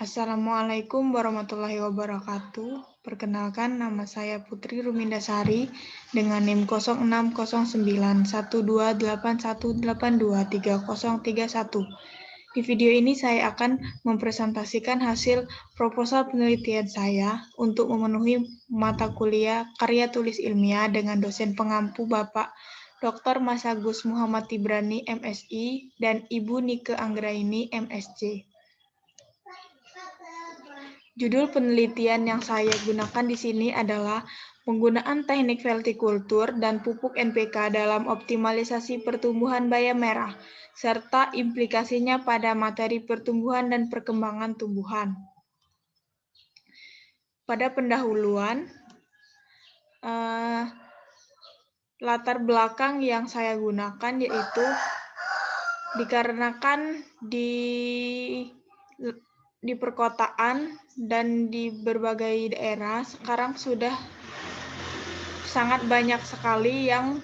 Assalamualaikum warahmatullahi wabarakatuh. Perkenalkan, nama saya Putri Rumindasari dengan NIM 06091281823031. Di video ini saya akan mempresentasikan hasil proposal penelitian saya untuk memenuhi mata kuliah karya tulis ilmiah dengan dosen pengampu Bapak Dr. Mas Agus Muhammad Tibrani, MSI, dan Ibu Nike Anggraini, MSc. Judul penelitian yang saya gunakan di sini adalah penggunaan teknik veltikultur dan pupuk NPK dalam optimalisasi pertumbuhan bayam merah, serta implikasinya pada materi pertumbuhan dan perkembangan tumbuhan. Pada pendahuluan, latar belakang yang saya gunakan yaitu dikarenakan di perkotaan dan di berbagai daerah sekarang sudah sangat banyak sekali yang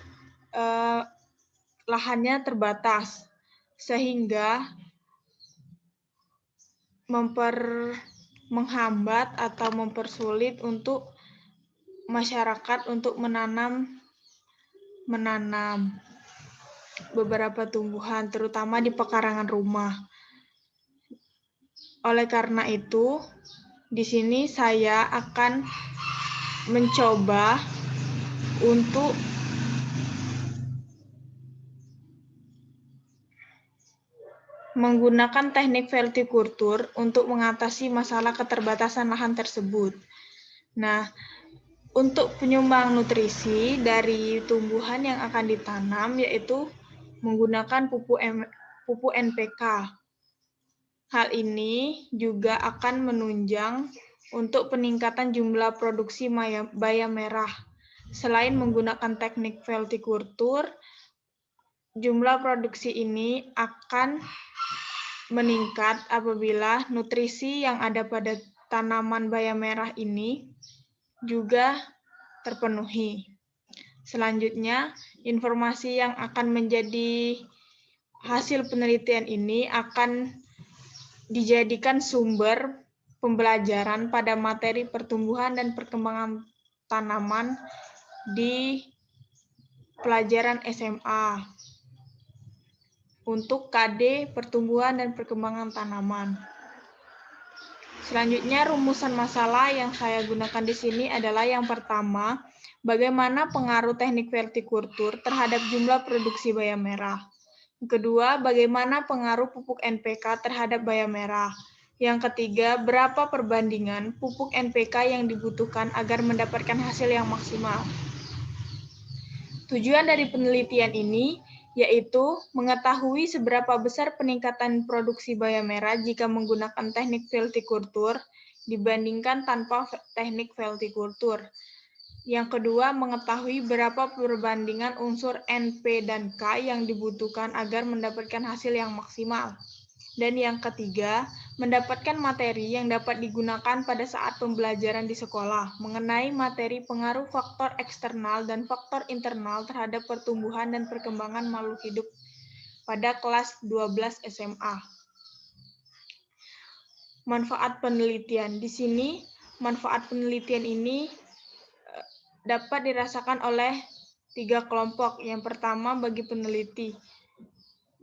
lahannya terbatas, sehingga menghambat atau mempersulit untuk masyarakat untuk menanam beberapa tumbuhan, terutama di pekarangan rumah. Oleh karena itu, di sini saya akan mencoba untuk menggunakan teknik veltikultur untuk mengatasi masalah keterbatasan lahan tersebut. Nah, untuk penyumbang nutrisi dari tumbuhan yang akan ditanam yaitu menggunakan pupuk NPK. Hal ini juga akan menunjang untuk peningkatan jumlah produksi bayam merah. Selain menggunakan teknik veltikultur, jumlah produksi ini akan meningkat apabila nutrisi yang ada pada tanaman bayam merah ini juga terpenuhi. Selanjutnya, informasi yang akan menjadi hasil penelitian ini akan dijadikan sumber pembelajaran pada materi pertumbuhan dan perkembangan tanaman di pelajaran SMA untuk KD pertumbuhan dan perkembangan tanaman. Selanjutnya, rumusan masalah yang saya gunakan di sini adalah yang pertama, bagaimana pengaruh teknik veltikultur terhadap jumlah produksi bayam merah. Yang kedua, bagaimana pengaruh pupuk NPK terhadap bayam merah. Yang ketiga, berapa perbandingan pupuk NPK yang dibutuhkan agar mendapatkan hasil yang maksimal. Tujuan dari penelitian ini yaitu mengetahui seberapa besar peningkatan produksi bayam merah jika menggunakan teknik veltikultur dibandingkan tanpa teknik veltikultur. Yang kedua, mengetahui berapa perbandingan unsur N, P, dan K yang dibutuhkan agar mendapatkan hasil yang maksimal. Dan yang ketiga, mendapatkan materi yang dapat digunakan pada saat pembelajaran di sekolah mengenai materi pengaruh faktor eksternal dan faktor internal terhadap pertumbuhan dan perkembangan makhluk hidup pada kelas 12 SMA. Manfaat penelitian. Di sini, manfaat penelitian ini dapat dirasakan oleh 3 kelompok. Yang pertama, bagi peneliti.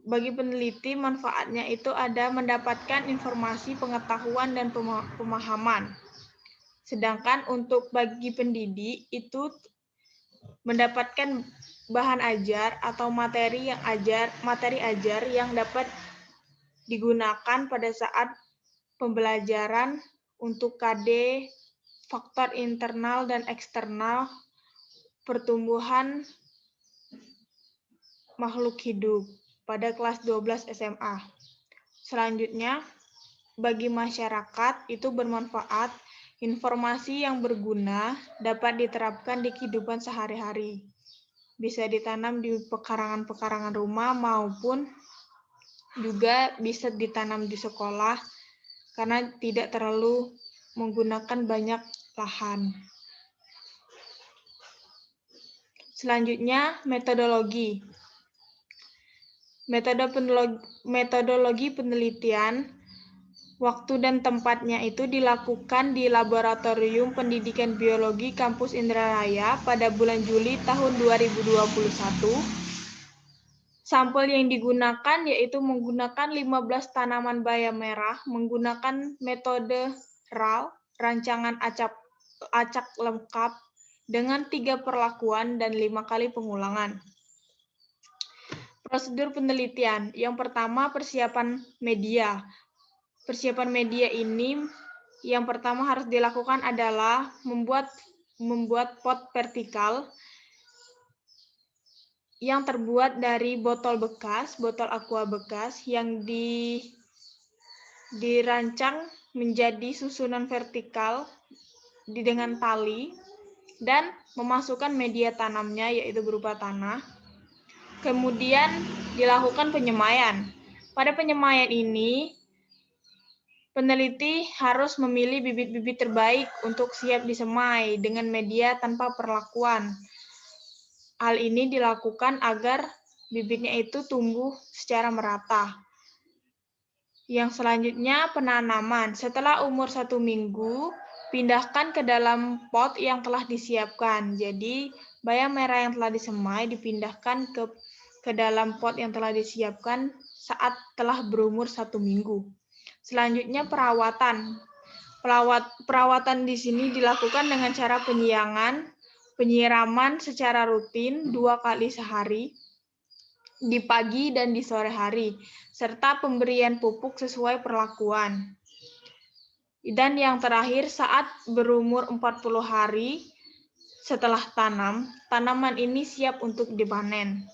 Bagi peneliti, manfaatnya itu ada mendapatkan informasi, pengetahuan, dan pemahaman. Sedangkan untuk bagi pendidik, itu mendapatkan bahan ajar atau materi ajar yang dapat digunakan pada saat pembelajaran untuk KD, faktor internal dan eksternal, pertumbuhan makhluk hidup pada kelas 12 SMA. Selanjutnya, bagi masyarakat itu bermanfaat, informasi yang berguna dapat diterapkan di kehidupan sehari-hari. Bisa ditanam di pekarangan-pekarangan rumah maupun juga bisa ditanam di sekolah karena tidak terlalu menggunakan banyak lahan. Selanjutnya, metodologi. Metodologi penelitian Waktu dan tempatnya itu dilakukan di Laboratorium Pendidikan Biologi Kampus Indralaya pada bulan Juli tahun 2021. Sampel yang digunakan yaitu menggunakan 15 tanaman bayam merah menggunakan metode RAL, rancangan acak lengkap, dengan 3 perlakuan dan 5 kali pengulangan. Prosedur penelitian. Yang pertama, persiapan media. Persiapan media ini yang pertama harus dilakukan adalah membuat pot vertikal yang terbuat dari botol bekas, botol aqua bekas yang dirancang menjadi susunan vertikal dengan tali dan memasukkan media tanamnya yaitu berupa tanah. Kemudian dilakukan penyemaian. Pada penyemaian ini peneliti harus memilih bibit-bibit terbaik untuk siap disemai dengan media tanpa perlakuan. Hal ini dilakukan agar bibitnya itu tumbuh secara merata. Yang selanjutnya penanaman. Setelah umur 1 minggu, pindahkan ke dalam pot yang telah disiapkan. Jadi, bayam merah yang telah disemai dipindahkan ke dalam pot yang telah disiapkan saat telah berumur 1 minggu. Selanjutnya perawatan. Perawatan di sini dilakukan dengan cara penyiraman secara rutin 2 kali sehari, di pagi dan di sore hari, serta pemberian pupuk sesuai perlakuan. Dan yang terakhir, saat berumur 40 hari setelah tanam, tanaman ini siap untuk dipanen.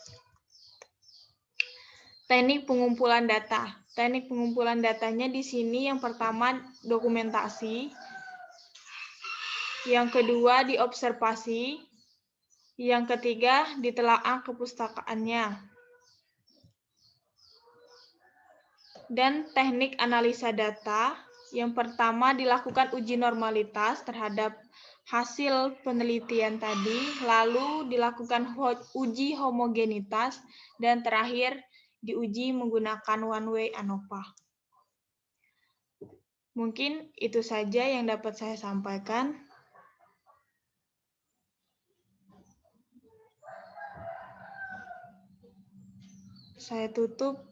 Teknik pengumpulan data. Teknik pengumpulan datanya di sini yang pertama dokumentasi, yang kedua diobservasi, yang ketiga ditelaah kepustakaannya. Dan teknik analisa data, yang pertama dilakukan uji normalitas terhadap hasil penelitian tadi, lalu dilakukan uji homogenitas, dan terakhir diuji menggunakan one-way ANOVA. Mungkin itu saja yang dapat saya sampaikan. Saya tutup.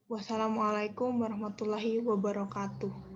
Wassalamualaikum warahmatullahi wabarakatuh.